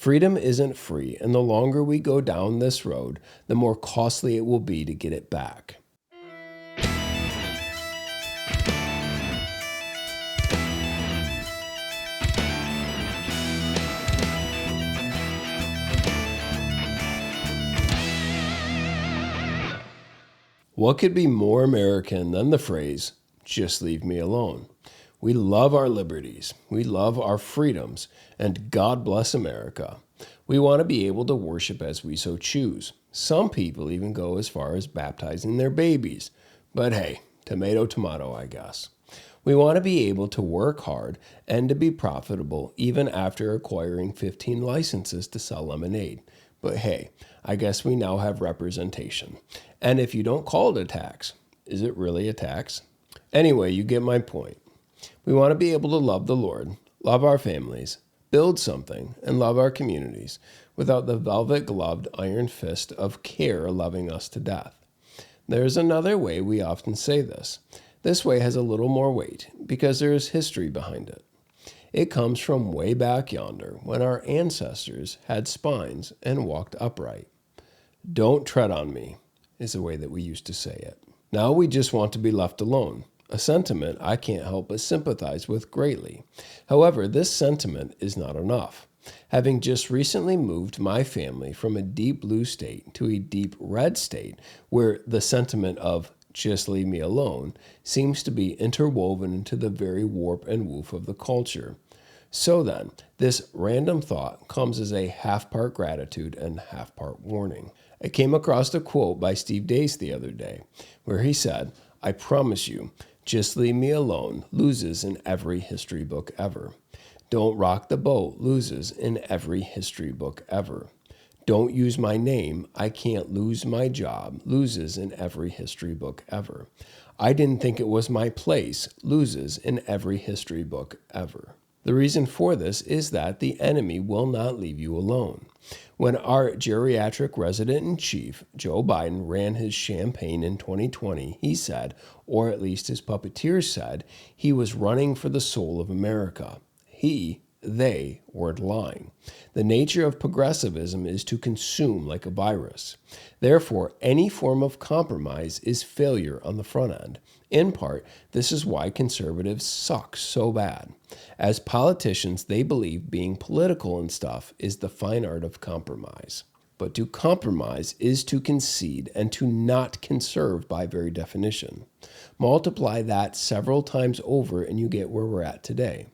Freedom isn't free, and the longer we go down this road, the more costly it will be to get it back. What could be more American than the phrase, "just leave me alone"? We love our liberties, we love our freedoms, and God bless America. We want to be able to worship as we so choose. Some people even go as far as baptizing their babies. But hey, tomato, tomato, I guess. We want to be able to work hard and to be profitable even after acquiring 15 licenses to sell lemonade. But hey, I guess we now have representation. And if you don't call it a tax, is it really a tax? Anyway, you get my point. We want to be able to love the Lord, love our families, build something, and love our communities without the velvet-gloved iron fist of care loving us to death. There's another way we often say this. This way has a little more weight because there is history behind it. It comes from way back yonder when our ancestors had spines and walked upright. "Don't tread on me" is the way that we used to say it. Now we just want to be left alone, a sentiment I can't help but sympathize with greatly. However, this sentiment is not enough. Having just recently moved my family from a deep blue state to a deep red state where the sentiment of "just leave me alone" seems to be interwoven into the very warp and woof of the culture. So then, this random thought comes as a half-part gratitude and half-part warning. I came across a quote by Steve Deace the other day, where he said, "I promise you, just leave me alone" loses in every history book ever. "Don't rock the boat" loses in every history book ever. "Don't use my name, I can't lose my job" loses in every history book ever. "I didn't think it was my place" loses in every history book ever. The reason for this is that the enemy will not leave you alone. When our geriatric resident-in-chief, Joe Biden, ran his campaign in 2020, he said, or at least his puppeteers said, he was running for the soul of America. They weren't lying. The nature of progressivism is to consume like a virus. Therefore, any form of compromise is failure on the front end. In part, this is why conservatives suck so bad. As politicians, they believe being political and stuff is the fine art of compromise. But to compromise is to concede and to not conserve by very definition. Multiply that several times over and you get where we're at today.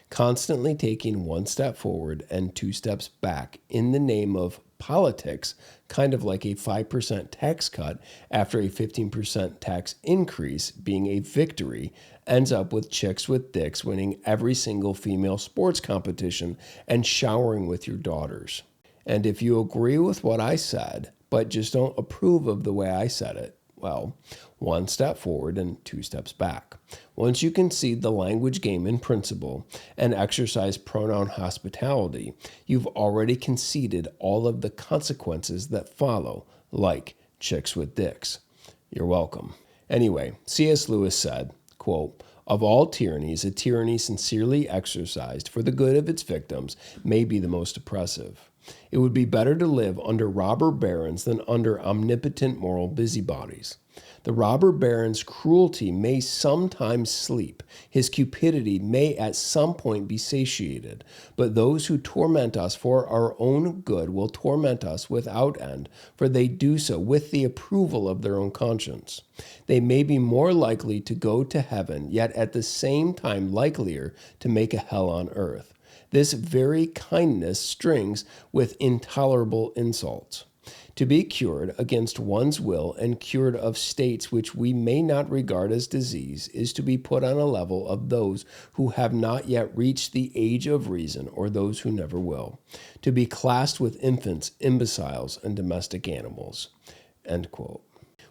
Constantly taking one step forward and two steps back in the name of politics, kind of like a 5% tax cut after a 15% tax increase being a victory, ends up with chicks with dicks winning every single female sports competition and showering with your daughters. And if you agree with what I said, but just don't approve of the way I said it, well, one step forward and two steps back. Once you concede the language game in principle and exercise pronoun hospitality, you've already conceded all of the consequences that follow, like chicks with dicks. You're welcome. Anyway, C.S. Lewis said, quote, "Of all tyrannies, a tyranny sincerely exercised for the good of its victims may be the most oppressive. It would be better to live under robber barons than under omnipotent moral busybodies. The robber baron's cruelty may sometimes sleep, his cupidity may at some point be satiated, but those who torment us for our own good will torment us without end, for they do so with the approval of their own conscience. They may be more likely to go to heaven, yet at the same time likelier to make a hell on earth. This very kindness strings with intolerable insults. To be cured against one's will and cured of states which we may not regard as disease is to be put on a level of those who have not yet reached the age of reason or those who never will, to be classed with infants, imbeciles, and domestic animals." End quote.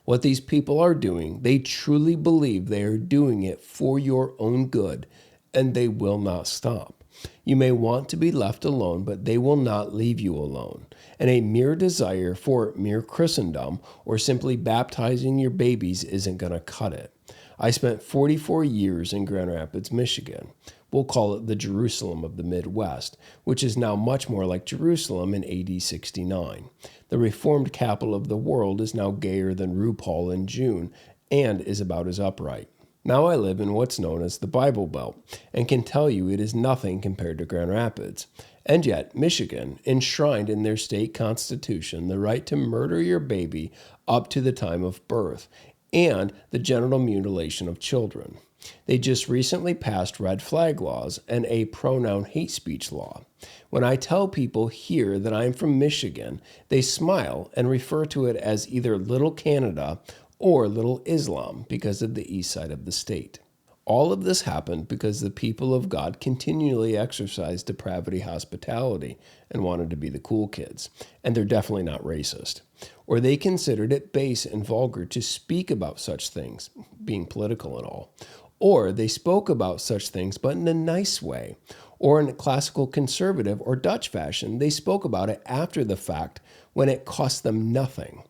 What these people are doing, they truly believe they are doing it for your own good, and they will not stop. You may want to be left alone, but they will not leave you alone. And a mere desire for mere Christendom or simply baptizing your babies isn't going to cut it. I spent 44 years in Grand Rapids, Michigan. We'll call it the Jerusalem of the Midwest, which is now much more like Jerusalem in AD 69. The reformed capital of the world is now gayer than RuPaul in June and is about as upright. Now I live in what's known as the Bible Belt and can tell you it is nothing compared to Grand Rapids. And yet, Michigan enshrined in their state constitution the right to murder your baby up to the time of birth and the genital mutilation of children. They just recently passed red flag laws and a pronoun hate speech law. When I tell people here that I'm from Michigan, they smile and refer to it as either Little Canada or Little Islam because of the east side of the state. All of this happened because the people of God continually exercised depravity hospitality and wanted to be the cool kids. And they're definitely not racist. Or they considered it base and vulgar to speak about such things, being political and all. Or they spoke about such things, but in a nice way. Or in a classical conservative or Dutch fashion, they spoke about it after the fact when it cost them nothing.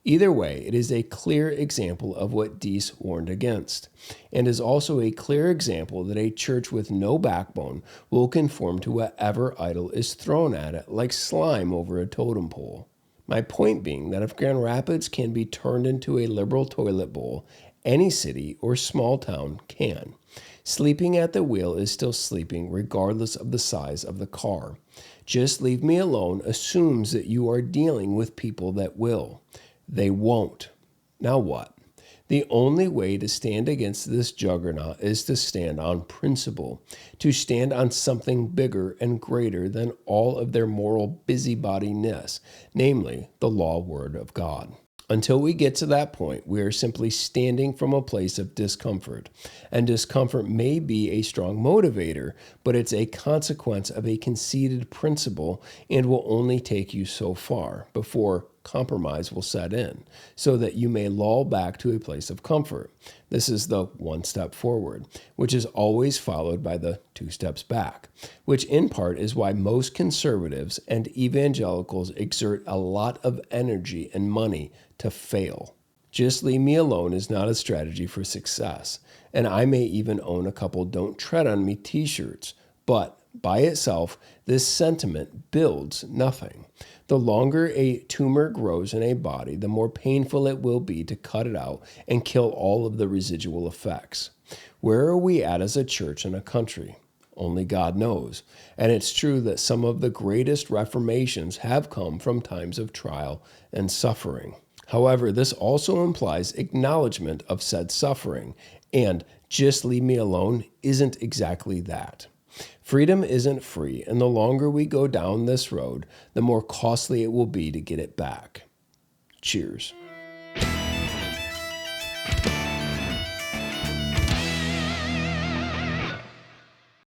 Either way, it is a clear example of what Deese warned against, and is also a clear example that a church with no backbone will conform to whatever idol is thrown at it like slime over a totem pole. My point being that if Grand Rapids can be turned into a liberal toilet bowl, any city or small town can. Sleeping at the wheel is still sleeping regardless of the size of the car. Just leave me alone assumes that you are dealing with people that will. They won't. Now what? The only way to stand against this juggernaut is to stand on principle, to stand on something bigger and greater than all of their moral busybodiness, namely the law word of God. Until we get to that point, we are simply standing from a place of discomfort. And discomfort may be a strong motivator, but it's a consequence of a conceded principle and will only take you so far before compromise will set in, so that you may lull back to a place of comfort. This is the one step forward, which is always followed by the 2 steps back, which in part is why most conservatives and evangelicals exert a lot of energy and money to fail. Just leave me alone is not a strategy for success, and I may even own a couple Don't Tread on Me t-shirts, but by itself, this sentiment builds nothing. The longer a tumor grows in a body, the more painful it will be to cut it out and kill all of the residual effects. Where are we at as a church and a country? Only God knows. And it's true that some of the greatest reformations have come from times of trial and suffering. However, this also implies acknowledgement of said suffering, and just leave me alone isn't exactly that. Freedom isn't free, and the longer we go down this road, the more costly it will be to get it back. Cheers.